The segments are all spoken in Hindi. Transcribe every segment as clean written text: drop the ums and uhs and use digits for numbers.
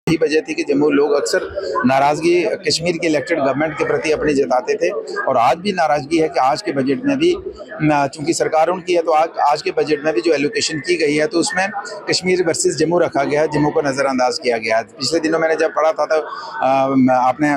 यही वजह थी कि जम्मू लोग अक्सर नाराज़गी कश्मीर की इलेक्टेड गवर्नमेंट के प्रति अपनी जताते थे और आज भी नाराज़गी है कि आज के बजट में भी चूंकि सरकार उनकी है तो आज के बजट में भी जो एलोकेशन की गई है तो उसमें कश्मीर वर्सेस जम्मू रखा गया है, जम्मू को नज़रअंदाज किया गया है। पिछले दिनों मैंने जब पढ़ा था तो आपने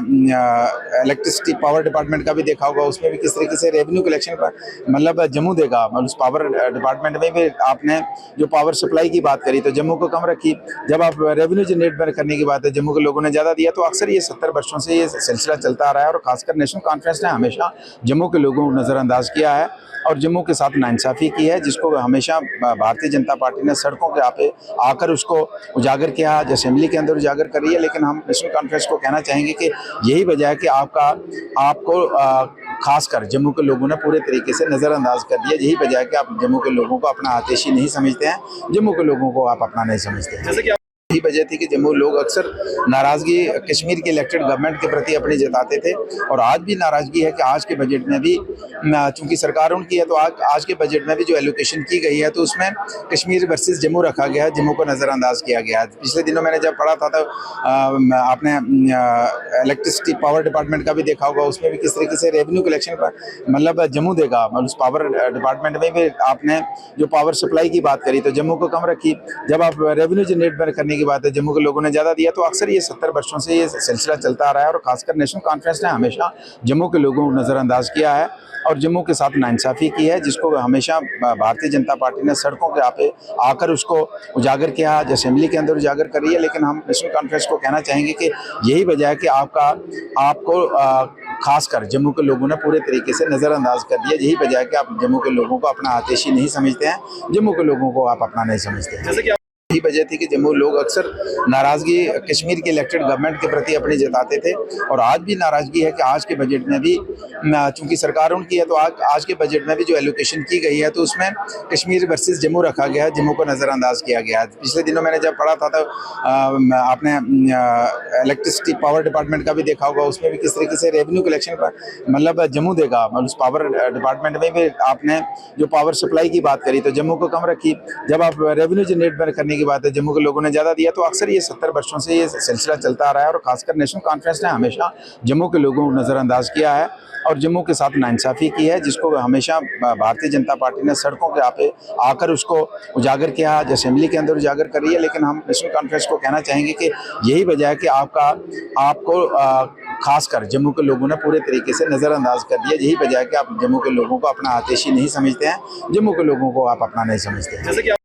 इलेक्ट्रिसिटी पावर डिपार्टमेंट का भी देखा होगा, उसमें भी किस तरीके से रेवेन्यू कलेक्शन पर मतलब जम्मू देगा, मतलब उस पावर डिपार्टमेंट में भी आपने जो पावर सप्लाई की बात करी तो जम्मू को कम रखी। जब आप रेवेन्यू जनरेट करने की बात है जम्मू के लोगों ने ज़्यादा दिया। तो अक्सर ये 70 वर्षों से ये सिलसिला चलता आ रहा है और खासकर नेशनल कॉन्फ्रेंस ने हमेशा जम्मू के लोगों को नज़रअंदाज किया है और जम्मू के साथ नाइंसाफ़ी की है, जिसको हमेशा भारतीय जनता पार्टी ने सड़कों के पे आकर उसको उजागर किया, आज असेंबली के अंदर उजागर कर रही है। लेकिन हम नेशनल कॉन्फ्रेंस को कहना चाहेंगे कि यही वजह है कि आपको खासकर जम्मू के लोगों ने पूरे तरीके से नज़रअंदाज कर दिया। यही वजह है कि आप जम्मू के लोगों को अपना आतिशी नहीं समझते हैं, जम्मू के लोगों को आप अपना नहीं समझते। जैसे कि यही वजह थी कि जम्मू लोग अक्सर नाराज़गी कश्मीर की इलेक्टेड गवर्नमेंट के प्रति अपनी जताते थे और आज भी नाराज़गी है कि आज के बजट में भी चूंकि सरकार उनकी है तो आज के बजट में भी जो एलोकेशन की गई है तो उसमें कश्मीर वर्सेस जम्मू रखा गया है, जम्मू को नज़रअंदाज किया गया है। पिछले दिनों मैंने जब पढ़ा था तो आपने इलेक्ट्रिसिटी पावर डिपार्टमेंट का भी देखा होगा, उसमें भी किस तरीके से रेवेन्यू कलेक्शन पर मतलब जम्मू देगा, मतलब उस पावर डिपार्टमेंट में भी आपने जो पावर सप्लाई की बात करी तो जम्मू को कम रखी। जब आप रेवेन्यू जनरेट करने की बात है जम्मू के लोगों ने ज़्यादा दिया। तो अक्सर ये 70 वर्षों से ये सिलसिला चलता आ रहा है और खासकर नेशनल कॉन्फ्रेंस ने हमेशा जम्मू के लोगों को नज़रअंदाज किया है और जम्मू के साथ नाइंसाफ़ी की है, जिसको हमेशा भारतीय जनता पार्टी ने सड़कों के पे आकर उसको उजागर किया, आज असेंबली के अंदर उजागर कर रही है। लेकिन हम नेशनल कॉन्फ्रेंस को कहना चाहेंगे कि यही वजह है कि आपको खासकर जम्मू के लोगों ने पूरे तरीके से नज़रअंदाज कर दिया। यही वजह है कि आप जम्मू के लोगों को अपना आतिशी नहीं समझते हैं, जम्मू के लोगों को आप अपना नहीं समझते। जैसे कि यही वजह थी कि जम्मू लोग अक्सर नाराज़गी कश्मीर की इलेक्टेड गवर्नमेंट के प्रति अपनी जताते थे और आज भी नाराज़गी है कि आज के बजट में भी चूंकि सरकार उनकी है तो आज के बजट में भी जो एलोकेशन की गई है तो उसमें कश्मीर वर्सेस जम्मू रखा गया है, जम्मू को नज़रअंदाज किया गया है। पिछले दिनों मैंने जब पढ़ा था तो आपने इलेक्ट्रिसिटी पावर डिपार्टमेंट का भी देखा होगा, उसमें भी किस तरीके से रेवेन्यू कलेक्शन पर मतलब जम्मू देगा, मतलब उस पावर डिपार्टमेंट में भी आपने जो पावर सप्लाई की बात करी तो जम्मू को कम रखी। जब आप रेवेन्यू जनरेट करने की बात है जम्मू के लोगों ने ज़्यादा दिया। तो अक्सर ये 70 वर्षों से ये सिलसिला चलता आ रहा है और खासकर नेशनल कॉन्फ्रेंस ने हमेशा जम्मू के लोगों को नज़रअंदाज किया है और जम्मू के साथ नाइंसाफ़ी की है, जिसको हमेशा भारतीय जनता पार्टी ने सड़कों के पे आकर उसको उजागर किया, आज असेंबली के अंदर उजागर कर रही है। लेकिन हम नेशनल कॉन्फ्रेंस को कहना चाहेंगे कि यही वजह है कि आपको खासकर जम्मू के लोगों ने पूरे तरीके से नज़रअंदाज कर दिया। यही वजह है कि आप जम्मू के लोगों को अपना आतिशी नहीं समझते हैं, जम्मू के लोगों को आप अपना नहीं समझते। जैसे कि